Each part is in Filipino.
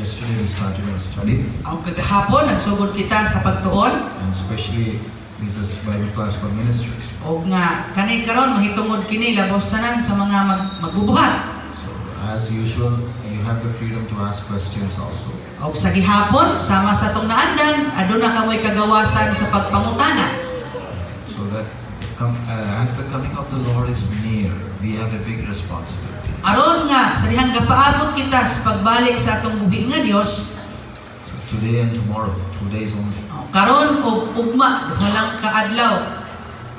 Yesterday we started our study, Ang kagahapon, nagsugod kita sa pagtuon. and especially this is Bible class for ministers. O nga, kanay karon mahitungod kini labos tanan sa mga magbubuhat. So as usual, you have the freedom to ask questions also. O sa gihapon, sama sa tong naandan, aduna kamoy kagawasan sa pagpangutana. So that as the coming of the Lord is near, we have a big responsibility. Aron nga, sa dihang gapaabot kita sa pagbalik sa atong buhi nga Dios, So today and tomorrow, 2 days only. karon og ugma, duha lang kaadlaw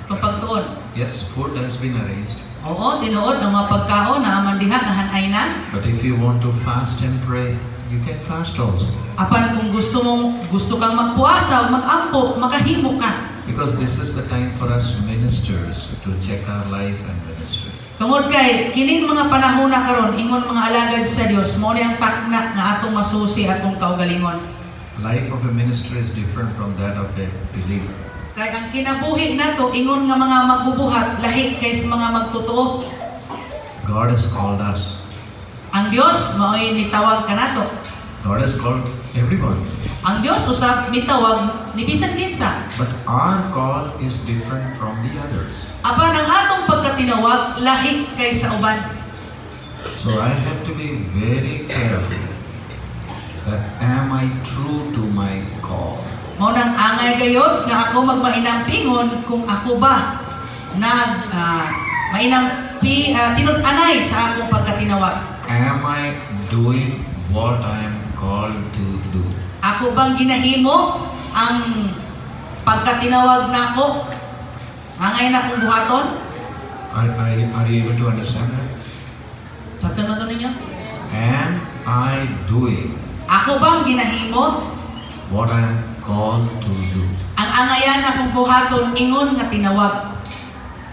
itong pagtuon. Yes, food has been arranged. Oo, tinuod ang mga pagkaon na aman diha nahanay na. But if you want to fast and pray, you can fast also. Apan kung gusto kang magpuasa o mag-ampo, makahimo ka. Because this is the time for us ministers to check our life and ministry. Tungod kay kining mga panahon na karon ingon mga alagad sa Dios mo ni ang takna nga atong masusi atong kaugalingon. Life of a minister is different from that of a believer. Kay ang kinabuhi nato ingon nga mga magbubuhat lahi kay sa mga magtotoo. God has called us. Ang Dios mao'y nitawag kanato. God has called everyone. Ang Dios usab mitawag ni bisan kinsa. But our call is different from the others. Apan ang atong pagkatinawag lahi kay sa uban. So I have to be very careful that am I true to my call? Mao nang angay gayod nga ako magmainampingon kung ako ba tinud-anay sa akong pagkatinawag. Am I doing what I am called to do? Ako bang ginahimo ang pagkatinawag nako? Angay na kong buhaton? Are you able to understand that? Sabtan mo to ninyo? Am I doing Ako bang ginahimo what I am called to do? ang angayan na kong buhaton ingon nga tinawag?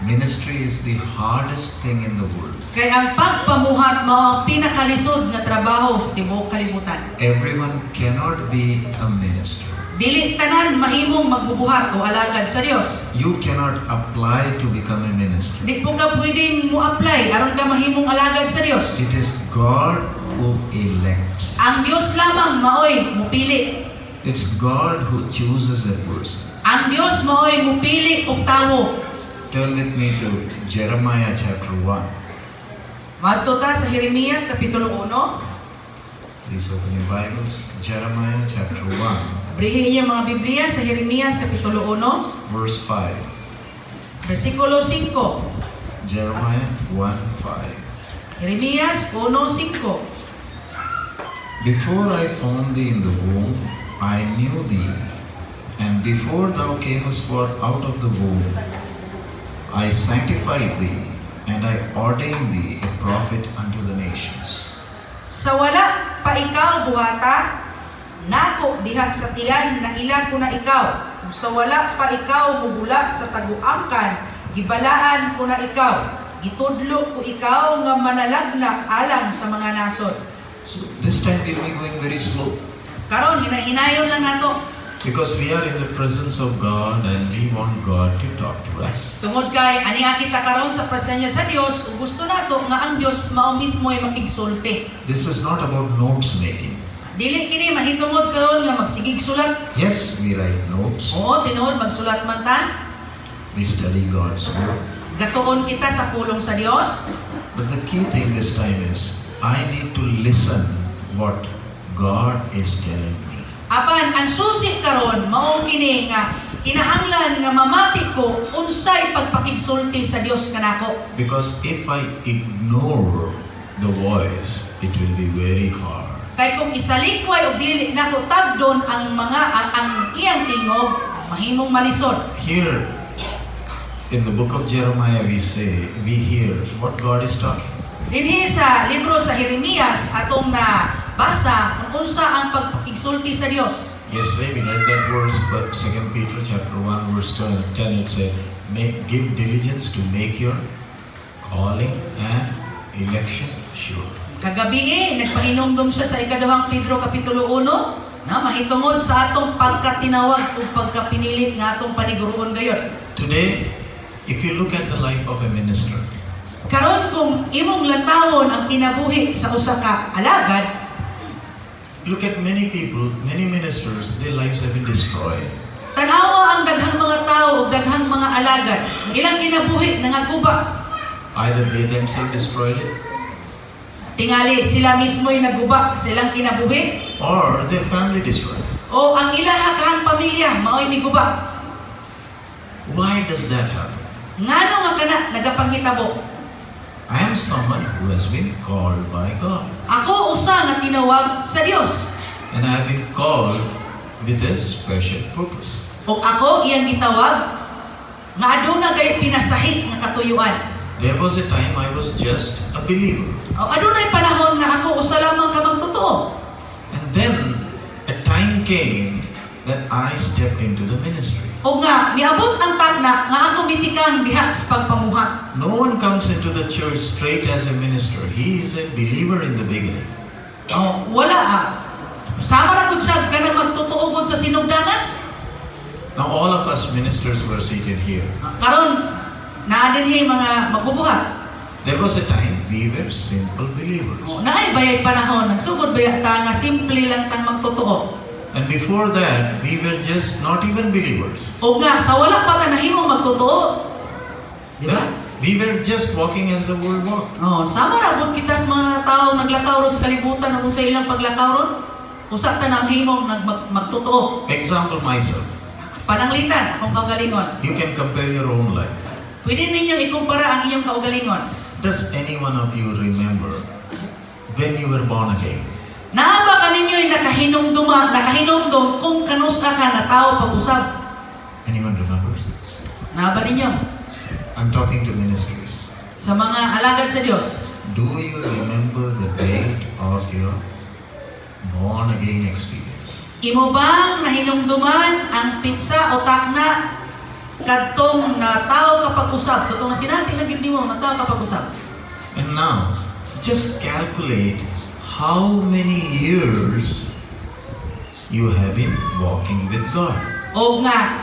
Ministry is the hardest thing in the world. Kay ang pagpamuhat mao ang pinakalisod nga trabaho sa tibuok kalibutan. Everyone cannot be a minister. Dili tanan mahimong magbubuhat o alagad sa Dios. You cannot apply to become a minister. Di po ka pwedeng mo-apply aron ka mahimong alagad sa Dios. It is God who elects. Ang Dios lamang maoy mupili. It's God who chooses a person. Ang Dios maoy mupili og tawo. Turn with me to Jeremiah chapter 1. Madto ta sa Jeremias kapitulo 1. Please open your Bibles. Jeremiah chapter 1, Abrihin niyo mga Biblia sa Jeremias kapitulo 1, verse 5. versikulo 5. Jeremiah 1:5. Jeremias 1:5. Before I formed thee in the womb, I knew thee, and before thou camest forth out of the womb, I sanctified thee, and I ordained thee a prophet unto the nations. Sa wala pa ikaw buhata, nako diha sa tiyan na ilan ko na ikaw. Kung sa wala pa ikaw mugula sa taguangkan, gibalaan ko na ikaw. Gitudlo ko ikaw nga manalagna alang sa mga nasod. So this time we will be going very slow, Karon hinahinayon lang nato. because we are in the presence of God and we want God to talk to us. Tungod kay aniha kita karon sa presensya sa Dios, ug gusto nato nga ang Dios mao mismo ay makigsulti. This is not about notes making. Dili kini mahitungod karon nga magsigig sulat. Yes, we write notes, Oo, tinuod magsulat man ta. we study God's word. Gatuon kita sa pulong sa Dios. But the key thing this time is, I need to listen what God is telling me. Apan ang susi karon mao kini nga kinahanglan nga mamati ko unsay pagpakigsulti sa Dios kanako. Because if I ignore the voice, it will be very hard. Kay kung isalikway og dili nako tagdon ang ang iyang tingog, mahimong malisod. Here, in the book of Jeremiah, we hear what God is talking. Dinhi sa libro sa Jeremias atong na basa kung unsa ang pagpakigsulti sa Dios. Yesterday we read that verse, but 2 Peter chapter 1 verse 10, it said, give diligence to make your calling and election sure. Kagabi nagpahinumdum siya sa ikaduhang Pedro kapitulo 1 na mahitungod sa atong pagkatinawag ug pagkapinilit nga atong paniguruon gayon. Today, if you look at the life of a minister, Karon kung imong lantawon ang kinabuhi sa usa ka alagad, look at many people, many ministers, their lives have been destroyed. Tanawa ang daghang mga tao, daghang mga alagad. Ilang kinabuhi nangaguba. Either they themselves destroyed it, Tingali sila mismo'y naguba sa ilang kinabuhi. or their family destroyed it. O ang ilaha kahang pamilya, mao'y miguba. Why does that happen? Ngano nga kana nagapanghitabo? I am someone who has been called by God. Ako usa nga tinawag sa Dios. And I have been called with a special purpose. O ako iyang gitawag nga aduna gay pinasahi nga katuyuan. There was a time I was just a believer. O adunay panahon nga ako usa lamang ka magtotoo. And then a time came that I stepped into the ministry. O nga miabot ang takna nga ako mitikang diha sa pagpamuhat. No one comes into the church straight as a minister. He is a believer in the beginning. O wala sama ra gud siya kanang magtotoo gud sa sinugdanan. Now all of us ministers were seated here. Karon naa dinhi mga magbubuhat. There was a time we were simple believers. O naay bayay panahon nagsugod baya ta nga simple lang tang magtotoo. And before that, we were just not even believers. O nga sa wala pa ta nahimong magtotoo. Di ba? We were just walking as the world walked. Oh, sama ra pud kita sa mga tao naglakaw ro sa kalibutan ug sa ilang paglakaw ron. Usa ta nang himong magtotoo. Example myself. Pananglitan akong kaugalingon. You can compare your own life. Pwede ninyong ikumpara ang inyong kaugalingon. Does any one of you remember when you were born again? Naa ba kaninyo'y nakahinumdum kung kanusa ka na tao pag-usab? Anyone remembers? Naa ba ninyo? I'm talking to ministers. Sa mga alagad sa Diyos, Do you remember the date of your born again experience? imo bang nahinumduman ang pitsa o takna kadtong na tao kapag usab? Katong nga sinati na gid nimo na tao kapag usab. And now, just calculate how many years you have been walking with God. O nga,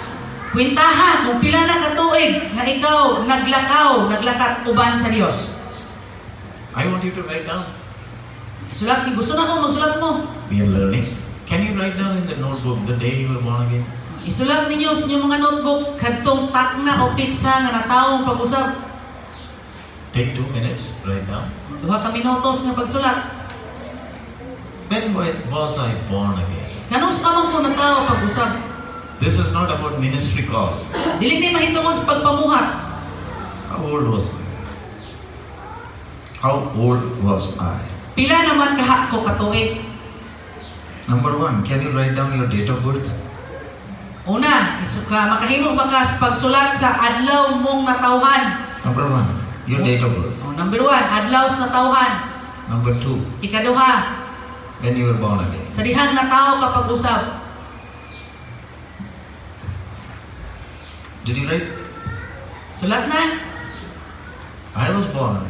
kwentaha kung pila na katuig nga ikaw naglakat uban sa Dios. I want you to write down. Sulat, gusto na ko magsulat mo. We are learning. Can you write down in the notebook the day you were born again? Isulat ninyo sa inyong mga notebook kadtong takna o pitsa nga natawong pag-usab. Take 2 minutes, write down. Duha ka minutos nga pagsulat. When was I born again? Kanus ka man po natawo pag-usab. This is not about ministry call. Dili ni mahitungod sa pagpamuhat. How old was I? How old was I? Pila naman kaha ko katuig. Number 1, can you write down your date of birth? Una, makahimo ba ka sa pagsulat sa adlaw mong natawhan? Number 1, your date of birth. O, number 1, adlaw sa natawhan. Number 2, Ikaduha, when you were born again. sa dihang nataw kapag usab. Did you write? Sulat na. I was born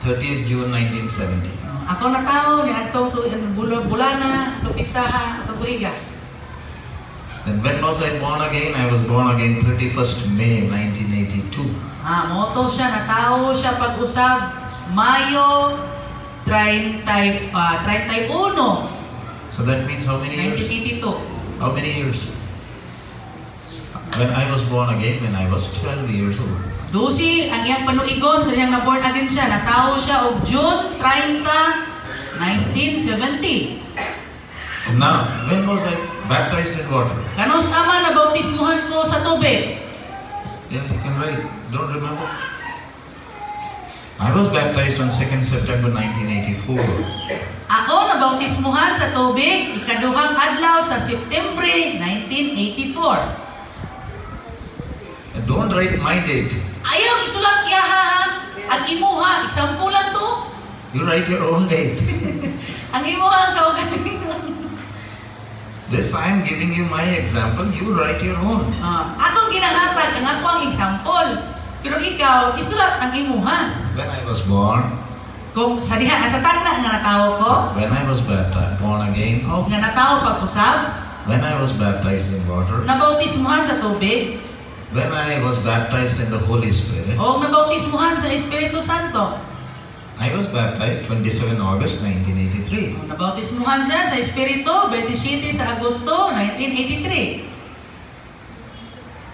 30th June 1970. Ako nataw ni adtong bulana, tupiksaha, atong tuiga. Then when was I born again? I was born again 31st May 1982. Moto siya, natawo siya pag-usab Mayo 31. So that means how many years? 1982. How many years? When I was born again, when I was 12 years old. Dusi, ang iyang panuigon sa diyang na-born again siya, natawo siya og June 30, 1970. And now, when was I baptized in water? Kanus ama na bautismuhan ko sa tubig. Yeah, you can write. Don't remember? I was baptized on 2nd September 1984. Ako na bautismuhan sa tubig, ikaduhang adlaw sa September 1984. And don't write my date. Ayaw isulat iyaha, ang imuha, example lang to. You write your own date. Ang imuha ang kaugalingon. This I am giving you my example. You write your own. Akong ginahatag ang ako ang example. Pero ikaw, isulat ang imuha. When I was born, Kung sa diha, sa takna nga natawo ko, when I was baptized, born again, o nga natawo pag-usab, when I was baptized in water, nabautismuhan sa tubig, when I was baptized in the Holy Spirit, o nabautismuhan sa Espiritu Santo. I was baptized 27 August 1983. Nabautismuhan siya sa Espiritu 27 sa Agosto 1983.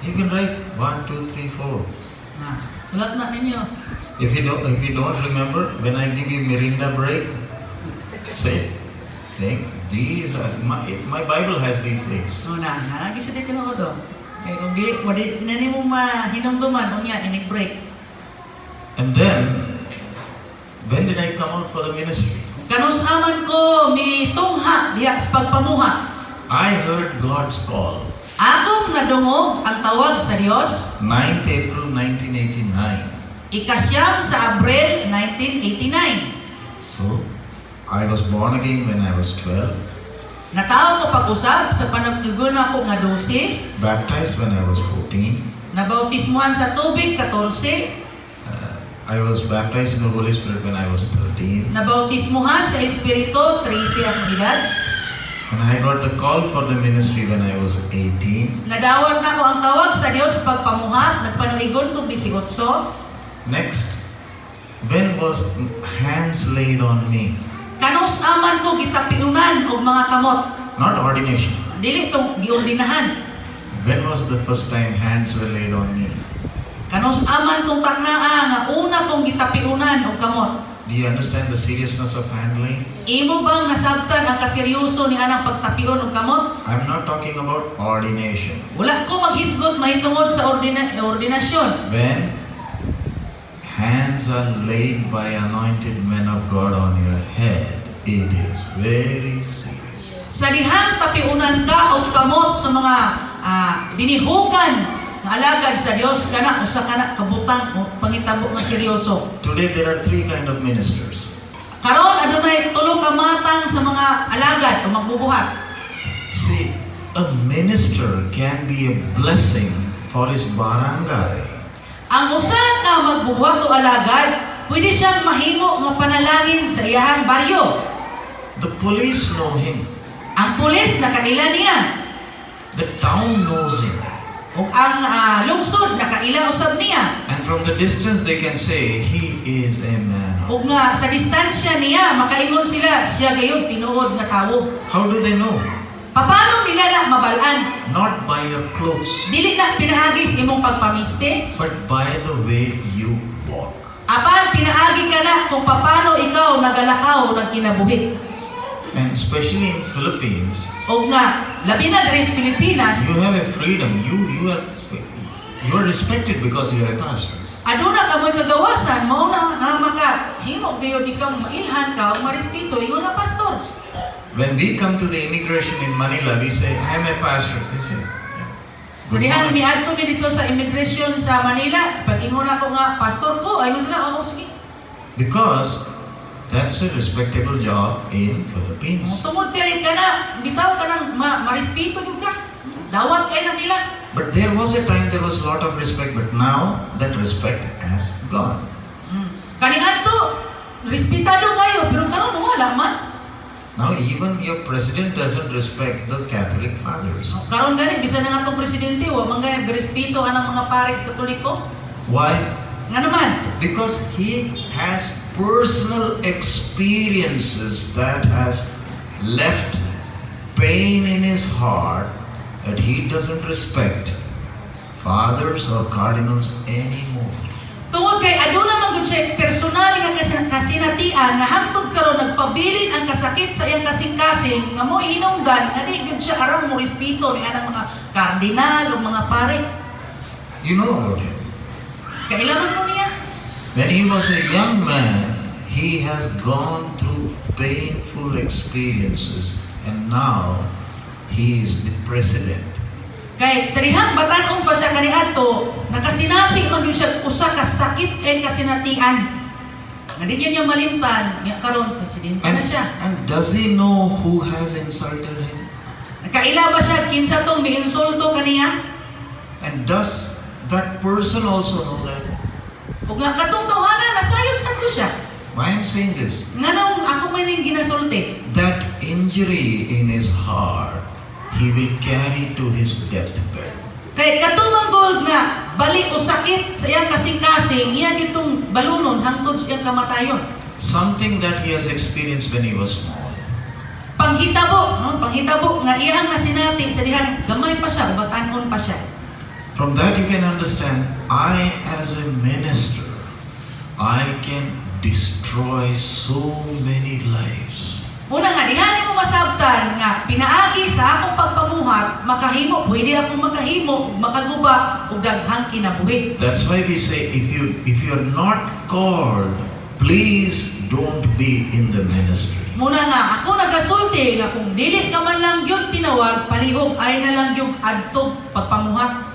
You can write 1, 2, 3, 4. Sulat na ninyo. If you don't remember, when I give you Mirinda break, say, think, these are, my Bible has these things. Una, nalagi siya dito no do. Kaya kung di na nimo mahinumduman unya inig break. And then, when did I come out for the ministry? Kanus aman ko mi tungha diha sa pagpamuha. I heard God's call. Akong nadungog ang tawag sa Dios 9th April 1989. ikasyam sa Abril 1989. So, I was born again when I was 12, Natao ko pag-usab sa panagtugon ako nga 12, baptized when I was 14. nabautismuhan sa tubig 14, I was baptized in the Holy Spirit when I was 13. nabautismuhan sa Espiritu 13 ang edad, And I got the call for the ministry when I was 18. nadawat na ko ang tawag sa Dios sa pagpamuhat, nagpanuigon kog 18. Next, when was hands laid on me? Kanus aman ko gitapiunan og mga kamot, Not ordination. dili tong giordinahan. When was the first time hands were laid on me? Kanus aman tong taknaa nga una kong gitapiunan og kamot. Do you understand the seriousness of hand laying? Imo bang nasabtan ang kaseryoso ni anang pagtapion og kamot? I'm not talking about ordination. Wala ko maghisgot mahitungod sa ordinasyon. When hands are laid by anointed men of God on your head, it is very serious. Sa dihang tapiunan ka og kamot sa mga dinihukan nga alagad sa Dios kana usa kana kabutang o pangitabo nga seryoso. Today there are three kind of ministers. Karon adunay tulo ka matang sa mga alagad o magbubuhat. See, a minister can be a blessing for his barangay. Ang usa ka magbubuhat o alagad, pwede siyang mahimo nga panalangin sa iyahang baryo. The police know him. Ang pulis nakaila niya. The town knows him. Ug ang lungsod nakaila usab niya. And from the distance they can say, he is a man. Ug nga sa distansya niya makaingon sila siya gayud tinuod nga tawo. How do they know? Paano nila na mabalaan? Not by your clothes, Dili na pinahagis imong pagpamiste, but by the way you walk. apan pinaagi ka na kung paano ikaw nagalakaw nagkinabuhi. And especially in Philippines, O nga, labi na diri sa Pilipinas, you have a freedom. You are respected because you are a pastor. aduna ka mo'y kagawasan, mao na nga makahimo gayud ikaw mailhan ka o marespeto ingon na pastor. When we come to the immigration in Manila, we say, I am a pastor. They say, yeah. Sa dihan miadto mi dito sa immigration sa Manila, pag ingon ako nga pastor ko, ayun sila ako sige. Because that's a respectable job in Philippines. Tungod kay ka na, bitaw ka nang marespeto jud ka. Dawat kay na nila. But there was a time there was a lot of respect, but now that respect has gone. Kaniadto, respetado kayo, pero karon wala man. Now even your president doesn't respect the Catholic fathers. Karon gani bisan na nga tong presidente wa man gani respeto anang mga pares Katoliko. Why? Nga naman, Because he has personal experiences that has left pain in his heart that he doesn't respect fathers or cardinals anymore. tungod kay aduna man gud siya personal nga kasinatian nga hangtod karon nagpabilin ang kasakit sa iyang kasing-kasing nga mo hinungdan ani gud siya arang mo respeto ni anang mga kardinal o mga pare. You know about him. Kailangan mo niya. When he was a young man, he has gone through painful experiences and now he is the president. Kay sa dihang batan-on pa siya kaniadto, nakasinati man gyud siya usa ka sakit kay kasinatian. Nga di niya malimtan, nga karon presidente na siya. And does he know who has insulted him? Nakaila ba siya kinsa tong miinsulto kaniya? And does that person also know that? Ug nga katong tawhanan nasayod sad ko siya. Why I'm saying this? Nganong ako may ning ginasulti? That injury in his heart, he will carry to his deathbed. Kay katumanggod nga bali o sakit sa iyang kasing-kasing, iya gitong balunon hangtod sa iyang kamatayon. something that he has experienced when he was small. Panghitabo nga iyang nasinati sa dihang gamay pa siya, batanon pa siya. From that you can understand, I as a minister, I can destroy so many lives. Una nga, dihanin mo masabtan nga pinaagi sa akong pagpamuhat, pwede akong makahimo, makaguba, ug daghang kinabuhi. That's why we say, if you are not called, please don't be in the ministry. Muna nga, ako nagasulti nga kung dili ka man lang yun tinawag, palihog ay na lang yung adtog pagpamuhat.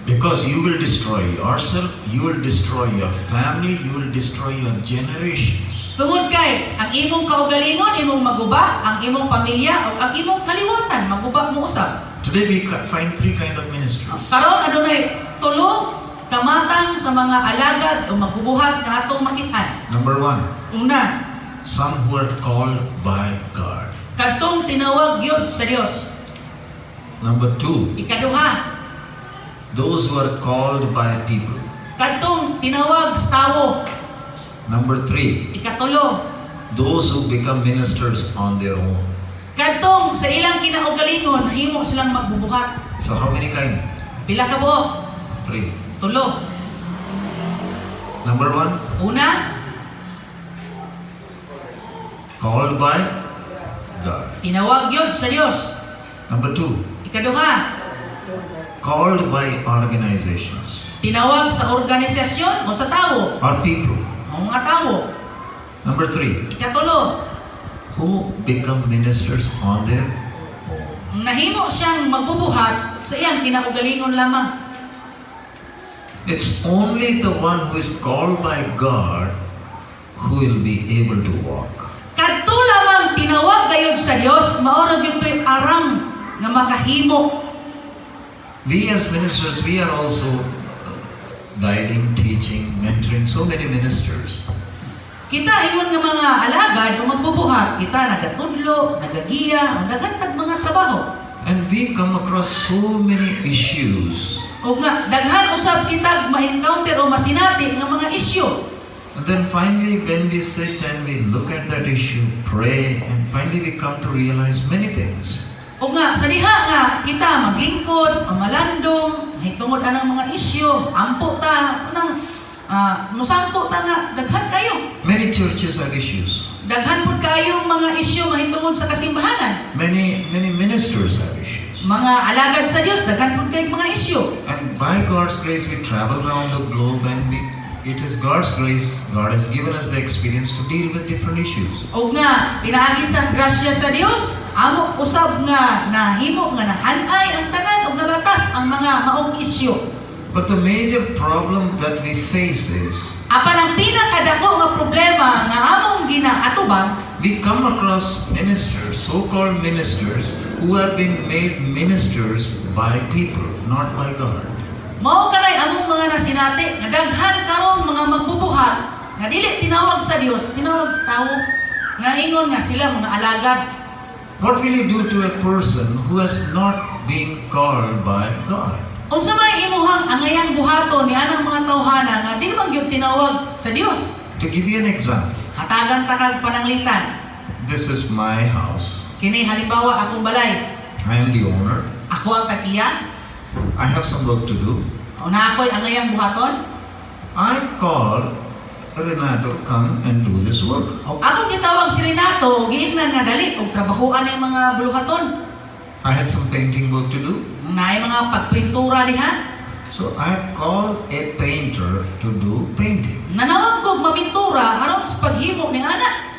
Because you will destroy yourself, you will destroy your family, you will destroy your generations. Tungod kay, ang imong kaugalingon, imong maguba, ang imong pamilya, o ang imong kaliwatan, maguba mo usab. Today we find three kind of ministries. Karon adunay tulo kamatang sa mga alagad o magbubuhat nga atong makitaan. Number one, Una, some who are called by God. kadtong tinawag yun sa Dios. Number two, Ikaduha, those who are called by people. kadtong tinawag sa tawo. Number three, Ikatulo, those who become ministers on their own. kadtong sa ilang kinaugalingon himo silang magbubuhat. So how many kind? Pila ka buok? Three. Tulo. Number one, Una, called by God. tinawag yun sa Dios. Number two, Ikaduha, called by organizations tinawag sa organisasyon o sa tawo, or people. o mga tawo. Number three, Ikatulo, who become ministers on their own. nahimo siyang magbubuhat sa iyang kinaugalingon lamang. It's only the one who is called by God who will be able to walk. Kadto lamang tinawag gayud sa Dios, mao ra gyud toy aram nga makahimo. We as ministers, we are also guiding, teaching, mentoring so many ministers. Kita ingon nga mga alagad o magbubuhat, kita nagatudlo, nagagiya, o nagatag mga trabaho. And we come across so many issues. O nga, daghan usab kita ma-encounter o masinati nga mga isyu. And then finally, when we sit and we look at that issue, pray, and finally we come to realize many things. O nga, sa diha nga, kita maglingkod, mamalandong, mahitungod anang mga isyu, ampo ta, musangko ta nga, daghan kayo. Many churches have issues. Daghan po kayong mga isyu mahitungod sa kasimbahanan. Many ministers have issues. Mga alagad sa Dios, daghan po kayong mga isyu. And by God's grace, we travel around the globe and it is God's grace, God has given us the experience to deal with different issues. O nga, pinaagi sa grasya sa Dios, amo usab nga nahimo nga nahanay ang tanan ug nalatas ang mga maong isyu. But the major problem that we face is, Apan ang pinakadako nga problema nga among ginaatubang, we come across ministers, so-called ministers, who have been made ministers by people, not by God. mao kanay among mga nasinati nga daghan karon mga magbubuhat nga dili tinawag sa Dios, tinawag sa tawo, nga ingon nga sila mga alagad. What will you do to a person who has not been called by God? Unsa may imuhang angayang buhaton ni anang mga tawhana nga dili man gyud tinawag sa Dios? To give you an example, Hatagan ta kag pananglitan. this is my house. Kini halimbawa akong balay. I am the owner. Ako ang tagiya. I have some work to do. O na ako'y angayang buhaton. I call Renato, come and do this work. O akong gitawag si Renato, giingnan nga dali og trabahoan ang mga buluhaton. I had some painting work to do. Naay mga pagpintura diha. So I called a painter to do painting. Nanawag kog mamintura aron sa paghimo ni ana.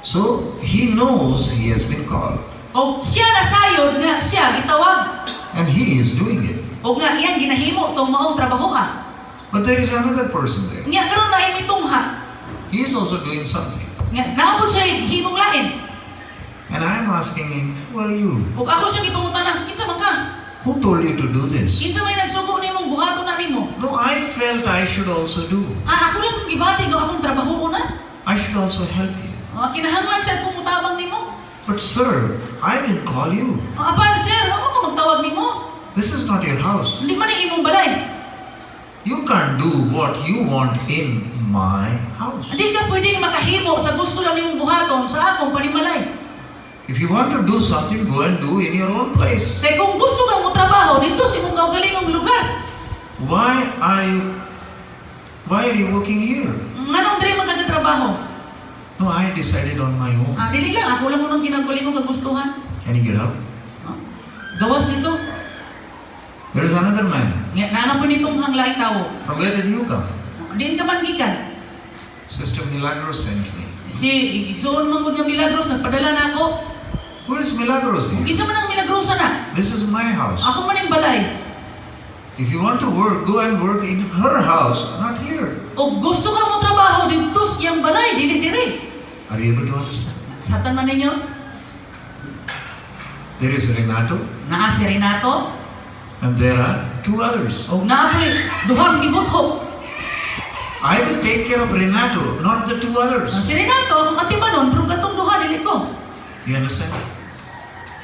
So he knows he has been called. O siya nasayod nga siya gitawag. And he is doing it. O nga iyang ginahimo tong maong trabahoan. But there is another person there. Nga karon na mitungha. He is also doing something. Nga naabot siya himong lain. And I am asking him, who are you? O ako siya gipangutan, kinsa man ka? Who told you to do this? Kinsa may nagsugo nimong buhaton na nimo? No, I felt I should also do. Ako lang kung gibati nga akong trabaho na. I should also help you. Kinahanglan siya kung mutabang nimo. But sir, I didn't call you. Apan sir, ano ko magtawag nimo? This is not your house. Hindi man ang imong balay. You can't do what you want in my house. Hindi ka pwedeng makahimo sa gusto lang imong buhaton sa akong panimalay. If you want to do something, go and do in your own place. Kaya kung gusto ka mo trabaho dito sa imong kaugalingong lugar, Why are you working here? nganong diri magkakatrabaho? No, I decided on my own. Dili lang, ako lang mo nang ginagulingong kagustuhan. Can you get out? Gawas dito. There is another man. Nana po nitong hanglaing tao. From where did you come? Diin ka man gikan. Sister Milagros sent me. Si igsoon man gud nga Milagros nagpadala na ako. Who is Milagros here? Kisa man ang Milagrosa na. This is my house. Ako man ang balay. If you want to work, go and work in her house, not here. O gusto ka mo trabaho dito sa iyang balay, dili diri. Are you able to understand? Satan man ninyo. There is Renato, Naa si Renato. and there are two others. O naapoy duhang gibutho. I will take care of Renato, not the two others. Si Renato, ang atimanon, pero katong duha dili ko. You understand?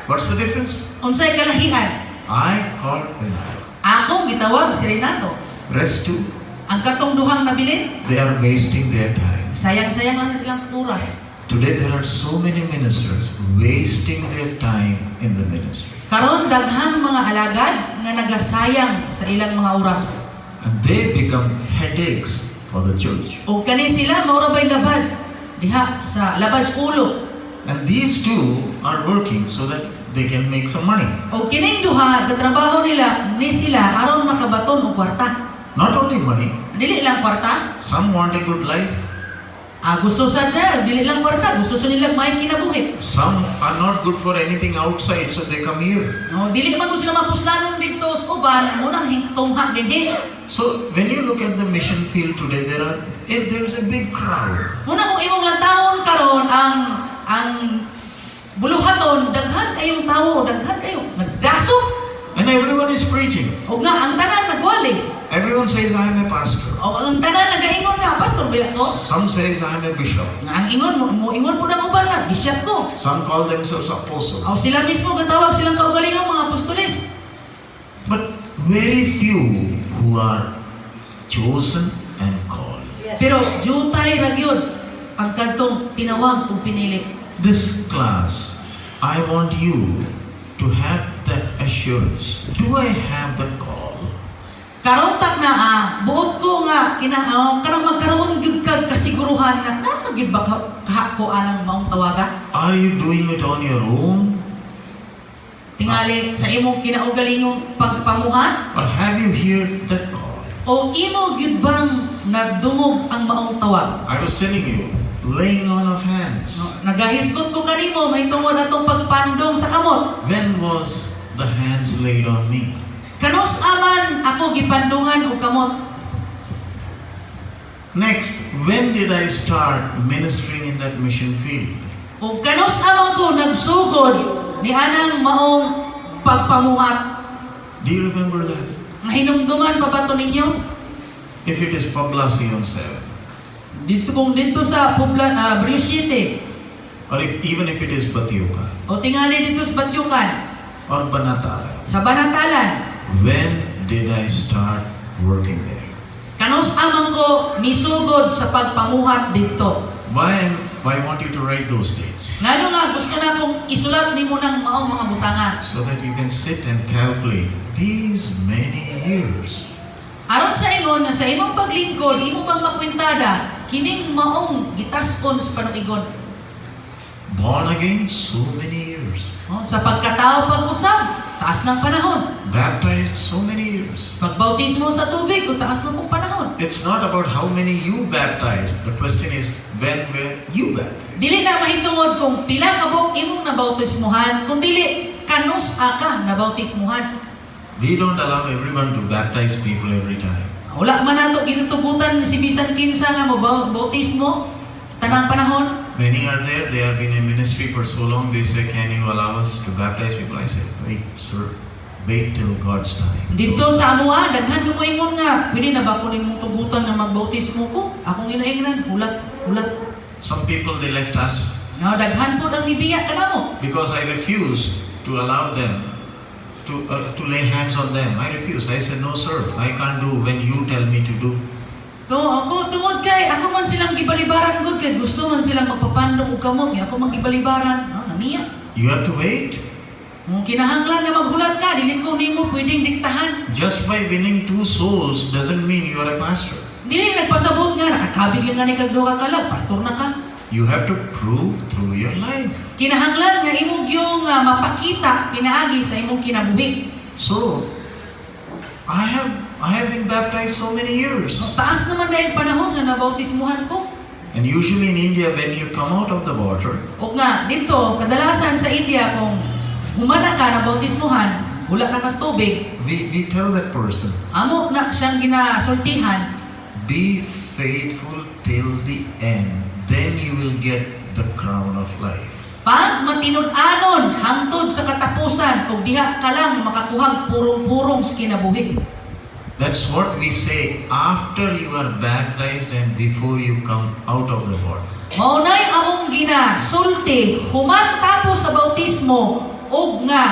What's the difference? Unsay kalahian? I call Renato. Akong gitawag si Renato. Rest two, Ang katong duhang nabilin, they are wasting their time. sayang-sayang lang silang oras. Today there are so many ministers wasting their time in the ministry. Karon daghang mga alagad nga nagasayang sa ilang mga oras. And they become headaches for the church. O kani sila maura bay labad diha sa labad sa ulo. And these two are working so that they can make some money. O kining duha gatrabaho nila ni sila aron makabaton og kwarta. Not only money, Dili lang kwarta. some want a good life, Gusto sa dili lang kwarta, gusto sa nila may kinabuhi. some are not good for anything outside, so they come here. No, dili man ko sila mapuslanon dito sa uban mo nang hingtongha dinhi. So when you look at the mission field today, there is a big crowd. Muna kung imong lantawon karon ang buluhaton daghan kayong tawo, daghan kayo nagdaso. And everyone is preaching. O nga ang tanan nagwali. Everyone says, I am a pastor. O ang tanan nagaingon nga pastor bila ko. Some says, I am a bishop. Nga ang ingon mo ingon po na ko bala, bisyat ko. Some call themselves apostles. O sila mismo gatawag silang kaugalingang mga apostoles. But very few who are chosen and called. Pero jutay ra gyud ang kadtong tinawag ug pinili. This class, I want you to have that assurance. Do I have the call? Karon tak na buot ko nga kanang magkaroon gyud kag kasiguruhan nga gyud ba ko anang maong tawaga. Are you doing it on your own? Tingali sa imong kinaugalingong pagpamuhat Or have you heard that call? o imo gyud bang nagdungog ang maong tawag? I was telling you, laying on of hands. Nagahisgot ko kanimo may tungod atong pagpandong sa kamot. When was the hands laid on me? Kanus aman ako gipandungan og kamot. Next, when did I start ministering in that mission field? O kanus aman ko nagsugod ni anang maong pagpamuhat. Do you remember that? Mahinumduman pa ba to ninyo? If it is Poblacion 7, Dito sa Brio City or even if it is Batioka, o tingali dito sa Batyukan, or Banatara, sa Banatalan. when did I start working there? Kanus amang ko misugod sa pagpamuhat dito. Why I want you to write those dates? Ngano nga gusto na kong isulat nimo ng maong mga butangan. So that you can sit and calculate these many years. Aron sa ingon na sa imong paglingkod, imo bang makwintada kining maong gitaskon sa panuigon. Born again, so many years. Sa pagkatao pag-usab, taas ng panahon. Baptized, so many years. Pagbautismo sa tubig, o taas ng pong panahon. It's not about how many you baptized. The question is, when were you baptized? Dili na mahitungod kung pila ka bong imong nabautismuhan, kung dili kanus ka nabautismuhan. We don't allow everyone to baptize people every time. Wala man nato ginutugutan si bisan kinsa nga mo bautismo tanang panahon. Many are there, they have been in ministry for so long, they say, can you allow us to baptize people? I say, wait, sir, wait till God's time. Dito sa amuha, daghan ko ingon nga, pwede na ba ko nimong tugutan na magbautismo ko? Akong inaingnan, hulat. Some people, they left us No, daghan po ang nibiya ka na mo. because I refused to allow them to lay hands on them. I refused. I said, no sir, I can't do when you tell me to do. Tungod kay ako man silang gibalibaran gud kay gusto man silang magpapandong og kamot, ako man gibalibaran. Namiya. You have to wait. Kinahanglan nga maghulat ka, dili ko nimo pwedeng diktahan. Just by winning 2 souls doesn't mean you are a pastor. Dili nagpasabot nga nakakabig lang nga ni kagduha ka lang, pastor na ka. You have to prove through your life. Kinahanglan nga imong gyung mapakita pinaagi sa imong kinabuhi. So, I have been baptized so many years. Taas naman dahil panahon nga nabautismuhan ko. And usually in India, when you come out of the water, O nga, dito, kadalasan sa India, kung humana ka nabautismuhan, wala na kas tubig, we tell that person, amo na siyang ginasultihan, be faithful till the end. Then you will get the crown of life. pag matinud-anon hangtod sa katapusan, kung diha ka lang makakuhag purong-purong sa kinabuhi. That's what we say after you are baptized and before you come out of the water. Maunay among ginasulti, human tapos sa bautismo, og nga,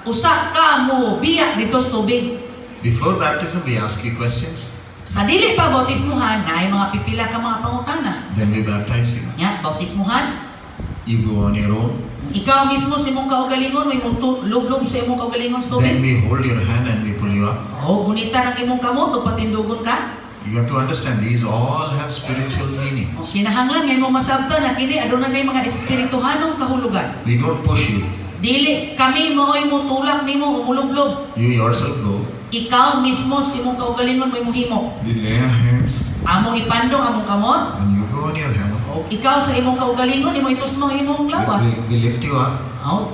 usa ka mo biyak dito sa tubig. Before baptism, we ask you questions. Sa dili pa bautismuhan, na mga pipila ka mga pangutana. Then we baptize you. Nya, bautismuhan, You go on your own. ikaw mismo sa imong kaugalingon, may mong lublob sa imong kaugalingon sa Then tubig. we hold your hand and we pull you up. O, gunita ng imong kamot, o patindugon ka. You have to understand, these all have spiritual meaning. O, kinahanglan nga imong masabtan na kini aduna na mga espirituhanong kahulugan. We don't push you. Dili kami maoy mo tulak nimo umulublob. You yourself go. Ikaw mismo sa imong kaugalingon may muhimo. We lay our hands Among ipandong among kamot. and you go on your hand. O, ikaw sa imong kaugalingon imo itusmo imong lawas. We lift you up. O,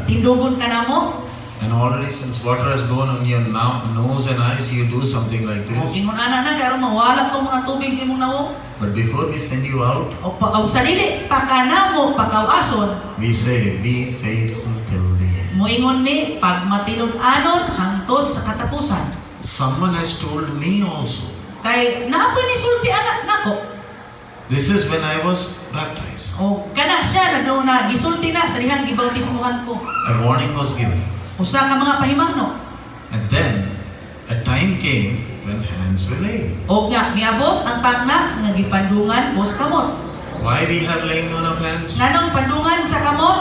tindugon ka namo. And already since water has gone on your nose and eyes, you do something like O, this. ingon ana na karon mawala tong mga tubig sa imong nawo. But before we send you out, O sa dili pakanamo pakawason. we say, be faithful till the end. Moingon mi, pag matinud-anon, hangtod sa katapusan. Someone has told me also. Kay, naapoy ni sulti anak nako. This is when I was baptized. O, kana siya na doon na, gisulti na sa dihang gibautismuhan ko. A warning was given. Usa ka mga pahimangno. And then, a time came when hands were laid. O nga, miabot ang takna nga gipandungan os kamot. Why we have laying on of hands? Nganong pandungan sa kamot?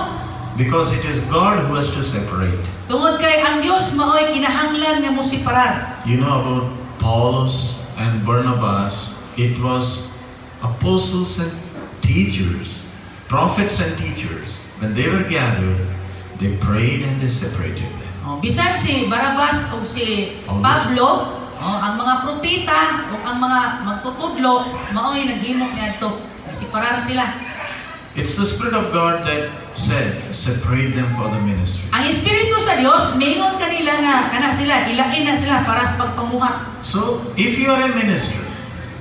Because it is God who has to separate. Tungod kay ang Dios maoy kinahanglan nga mo siparar. You know about Paulus and Barnabas, it was apostles and teachers, prophets and teachers. When they were gathered, they prayed and they separated them. O, bisan si Barabas o si Pablo, ang mga propeta o ang mga magtutudlo, maoy naghimo niadto. Siparar sila. It's the Spirit of God that said, separate them for the ministry. Ang Espiritu sa Dios, mingon kanila nga kana sila, ilain na sila para sa pagpamuhat. So, if you are a minister,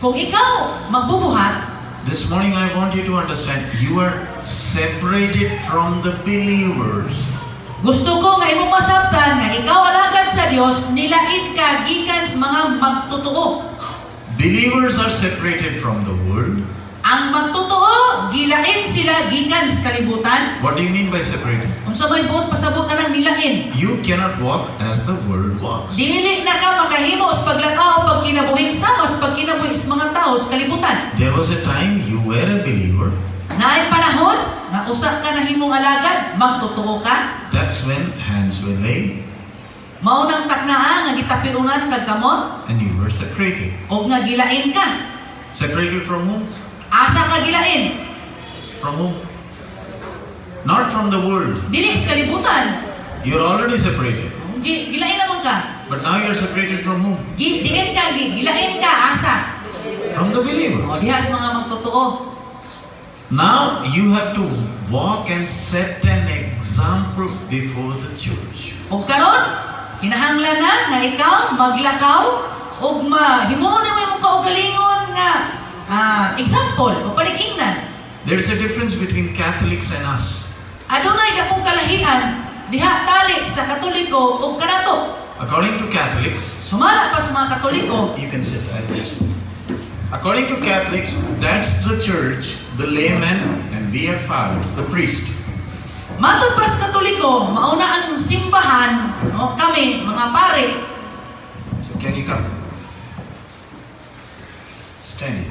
Kung ikaw magbubuhat, this morning I want you to understand, you are separated from the believers. gusto ko nga imong masabtan nga ikaw alagad sa Dios, nilain ka gikan sa mga magtotoo. Believers are separated from the world. Ang magtotoo, gilain sila gikan sa kalibutan. What do you mean by separated? Unsa may buot pasabot ka nang nilain? You cannot walk as the world walks. Dili na ka makahimo sa paglakaw pag kinabuhi sama sa pagkinabuhi sa mga tao sa kalibutan. There was a time you were a believer. Naay panahon na usa ka na himong alagad, magtotoo ka. That's when hands were laid Mao nang taknaa nga gitapiunan kag kamot and you were separated. o nga gilain ka. Separated from whom? Asa ka gilain? From whom? Not from the world. Dili sa kalibutan. You're already separated. Gilain naman ka. But now you're separated from whom? Diin ka, gilain ka, asa. From the believer. O diha sa mga magtotoo. Now you have to walk and set an example before the church. O karon, kinahanglan na nga ikaw maglakaw o himuon na mo imong kaugalingon nga example o palig-ingnan. There's a difference between Catholics and us. Adunay dakong kalahian diha tali sa Katoliko o kanato. According to Catholics, Sumala pa sa mga Katoliko, you can sit like this. According to Catholics, that's the church, the layman, and we are fathers, the priest. Matod pas Katoliko, mauna ang simbahan, no, kami, mga pare. So can you come? Stand.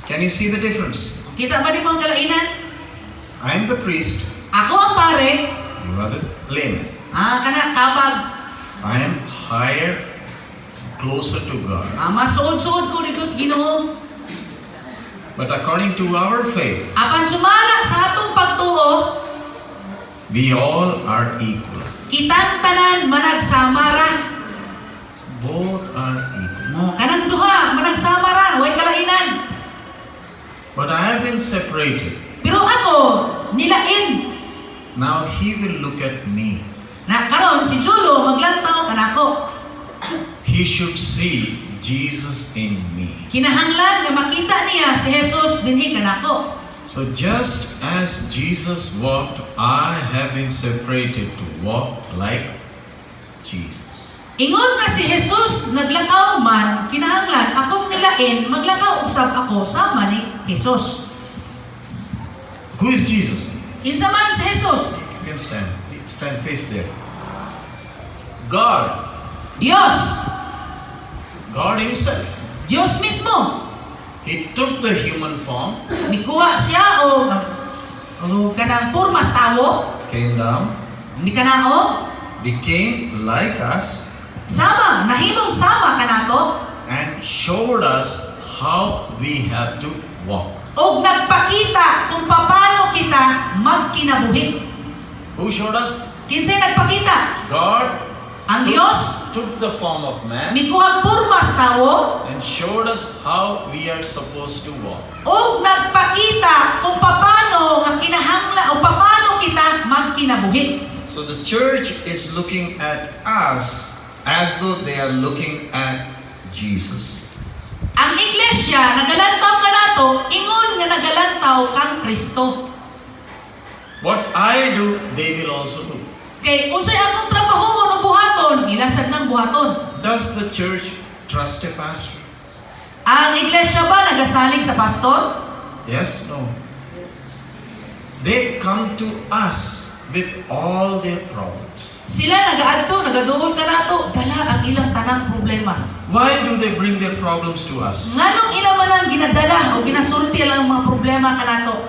Can you see the difference? Kita ba di mo ang kalainan? I am the priest. Ako ang pare, You are the layman. kana kabag, I am higher, closer to God. masuod-suod ko dito sa Ginoo. But according to our faith, Apan sumala sa atong pagtuo, we all are equal. kitang tanan managsamara. Both are equal. No, kanang duha managsamara, way kalainan. But I have been separated. Pero ako nilain. Now he will look at me. Na karon si Julo maglantaw kanako. He should see Jesus in me. Kinahanglan nga makita niya si Jesus dinhi kanako. So just as Jesus walked, I have been separated to walk like Jesus. Ingon nga si Jesus naglakaw man, kinahanglan akong nilain maglakaw usab ako sama ni Jesus. Who is Jesus? Kinsa man si Jesus? You can stand. Stand face there. God. Dios, God himself. Dios mismo. He took the human form, Mikuha siya o kanang purmas tawo, came down, ni kanao, became like us, sama, nahimong sama kanako, and showed us how we have to walk. og nagpakita kung paano kita magkinabuhi. Who showed us? Kinsay nagpakita? God Ang Dios, took the form of man mikuha purmas tawo, and showed us how we are supposed to walk. og nagpakita kung paano nga kinahanglan o paano kita magkinabuhi. So the church is looking at us as though they are looking at Jesus. Ang iglesia nagalantaw kanato ingon nga nagalantaw kang Kristo. What I do, they will also do. Kay unsay akong trabaho o buhaton, ilasad ng buhaton. Does the church trust a pastor? Ang iglesia ba nagasalig sa pastor? Yes, no. They come to us with all their problems. Sila nagaadto, nagaduol kanato, dala ang ilang tanang problema. Why do they bring their problems to us? Nganong ilang man ang ginadala o ginasulti lang mga problema kanato?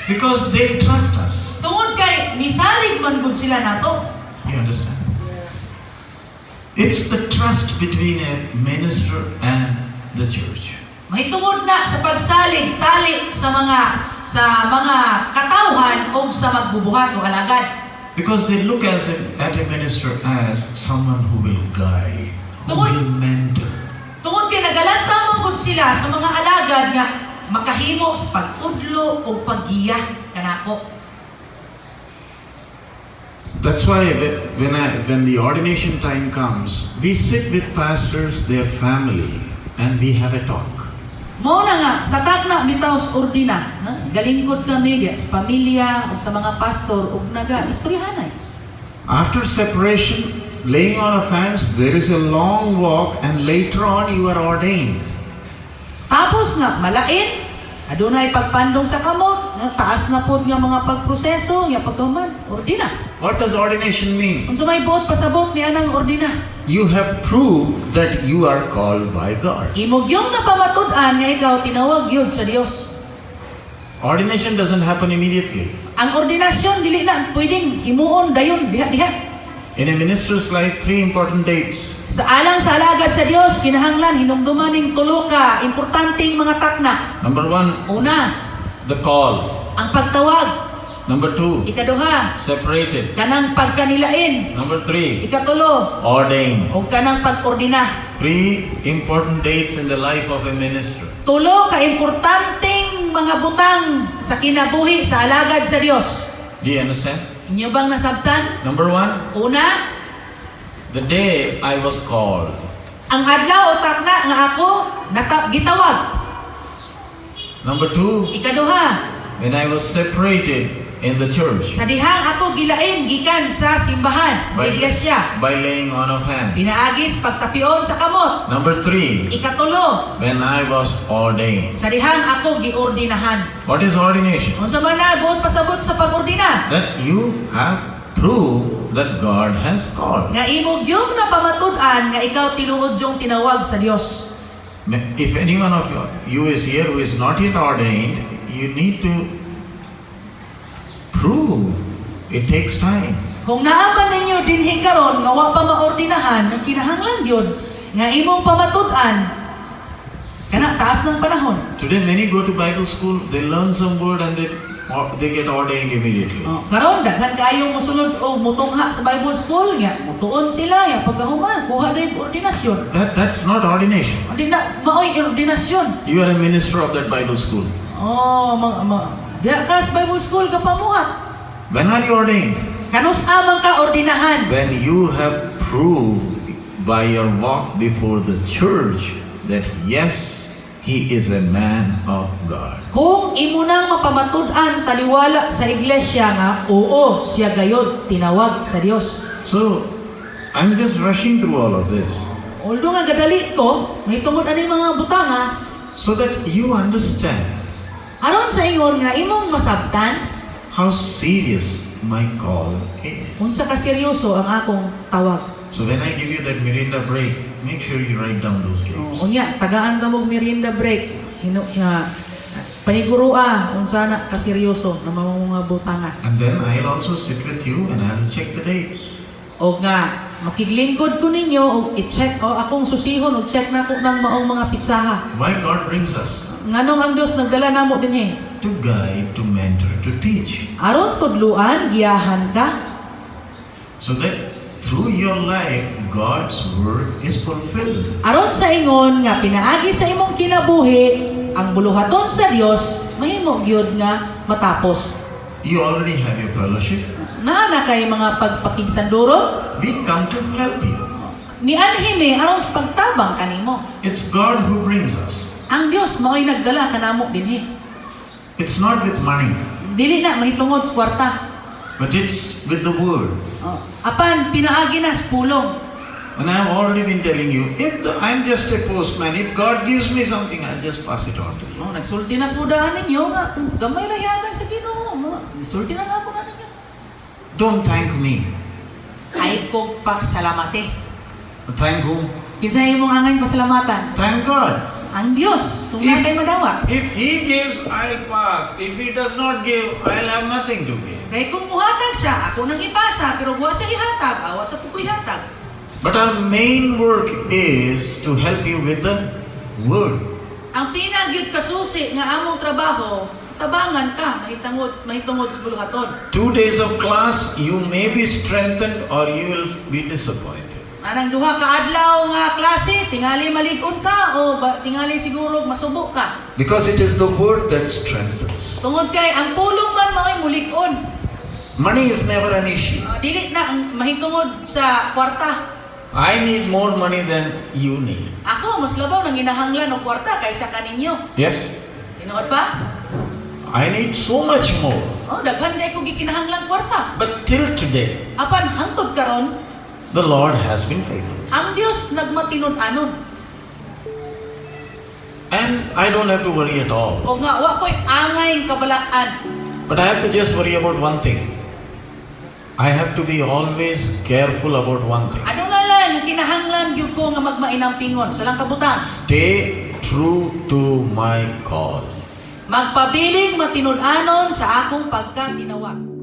Because they trust us. Tungod kay misalig man gud sila nato. You understand? It's the trust between a minister and the church. Mahitungod na sa pagsalig tali sa mga katawhan o sa magbubuhat o alagad. Because they look at a minister as someone who will guide, who will mentor. Tungod kay nagalantaw man gud sila sa mga alagad nga makahimo sa pagtudlo o paggiya kanako. That's why when the ordination time comes, we sit with pastors, their family, and we have a talk. Mao na nga sa takna bitaw sa ordina, galingkod kami di sa pamilya o sa mga pastor ug naga istoryahanay. After separation, laying on of hands, there is a long walk, and later on you are ordained. Tapos nga malain, adunay pagpandong sa kamot, taas na pod nga mga pagproseso, nga pagtuman, ordina. What does ordination mean? Unsa may buot pasabot ni anang ordina? You have proved that you are called by God. Imog yung napamatud-an nga ikaw tinawag yun sa Dios. Ordination doesn't happen immediately. Ang ordinasyon dili na pwedeng himuon dayon diha-diha. In a minister's life, 3 important dates. Sa alang sa alagad sa Dios, kinahanglan hinumduman ning tulo ka importanteng mga takna. Number 1, Una, the call. ang pagtawag. Number 2, Ikaduha, separated. kanang pagkanilain. Number 3, Ikatulo, ordained. o kanang pag-ordina. 3 important dates in the life of a minister. Tulo ka importanteng mga butang sa kinabuhi sa alagad sa Dios. Do you understand? Inyo bang nasabtan? Number 1, Una, the day I was called. ang adlaw o takna nga ako gitawag. Number 2, Ikaduha, when I was separated in the church Sa dihang ato gilain gikan sa simbahan, by, iglesia. by laying on of hands. Pinaagis pagtapion sa kamot. Number 3, Ikatulo, when I was ordained. sa dihang ako giordinahan. What is ordination? Unsa man na buot pasabot sa pag-ordina? That you have proved that God has called. Nga imong yung napamatud-an nga ikaw tinuod yung tinawag sa Dios. If any one of you is here who is not yet ordained, you need to prove. It takes time. Kung naaman ninyo dinhi karon nga wa pa maordinahan, ang kinahanglan yun nga imong pamatud-an kana taas ng panahon. Today many go to Bible school, they learn some word and they get ordained immediately. Karon daghan kayong mosulod o mutungha sa Bible school nga mutuon sila ya pagkahuman kuha day ordinasyon. That's not ordination. Di na maoy ordinasyon. You are a minister of that Bible school. Diya ka sa Bible school ka pamuhat. When are you ordained? Kanus amang ka ordinahan. When you have proved by your walk before the church that yes, he is a man of God. Kung imo nang mapamatud-an taliwala sa iglesia nga oo siya gayod tinawag sa Dios. So, I'm just rushing through all of this Although nga gadali ko, may tungod ani mga butanga so that you understand aron sa ingon nga imong masabtan how serious my call is. unsa ka seryoso ang akong tawag. So when I give you that Mirinda break, make sure you write down those dates. Unya tagaan ta mog merienda break. Panigurua unsa na ka seryoso na mga butanga. And then I'll also sit with you and I'll check the dates. O nga makiglingkod ko ninyo o i-check o akong susihon o check na ko ng maong mga pitsaha. Why God brings us? Nganong ang Dios nagdala namo dinhi? To guide, to mentor, to teach. Aron tudluan, giyahan ka. So that through your life, God's word is fulfilled. Aron sa ingon nga pinaagi sa imong kinabuhi ang buluhaton sa Dios mahimo gyud nga matapos. You already have your fellowship. Naa kay mga pagpakigsanduro We come to help you. mianhime aron sa pagtabang kanimo. It's God who brings us. Ang Dios mao'y nagdala kanamo dinhi. It's not with money, Dili na mahitungod sa kwarta. but it's with the word. Apan pinaagi na sa pulong. And I have already been telling you, I'm just a postman. If God gives me something, I'll just pass it on to you. Nagsulti na po daan ninyo nga gamay lang yata sa Ginoo. Nagsulti na ako na ninyo. Don't thank me. Ay ko pasalamate. Thank whom? Kinsa imong angay pasalamatan? Thank God. Ang Dios, kung If- natay madawa. If He gives, I'll pass. If He does not give, I'll have nothing to give. Kaya kung muhatag siya, ako nang ipasa, pero buwa siya ihatag, awa sa pukoy hatag. But our main work is to help you with the word. Ang pinagyud kasusi nga among trabaho, tabangan ka, mahitungod sa buluhaton. 2 days of class, you may be strengthened or you will be disappointed. Anang duha ka adlaw nga klase, tingali malig-on ka o tingali siguro masubok ka. Because it is the word that strengthens. Tungod kay ang pulong man mao'y mulig-on. Money is never an issue. Dili na ang mahitungod sa kwarta. I need more money than you need. Ako mas labaw nang ginahanglan og kwarta kaysa kaninyo. Yes? Tinuod ba? I need so much more. Daghan kay ko gikinahanglan kwarta. But till today, Apan hangtod karon, the Lord has been faithful. ang Dios nagmatinud-anon. And I don't have to worry at all. O nga wa ko'y angay kabalaan. But I have to just worry about one thing. I have to be always careful about one thing. Ano na lang kinahanglan gyud ko nga magmainang pingon sa lang kabutang. Stay true to my call. Magpabiling matinud-anon sa akong pagkatinawag.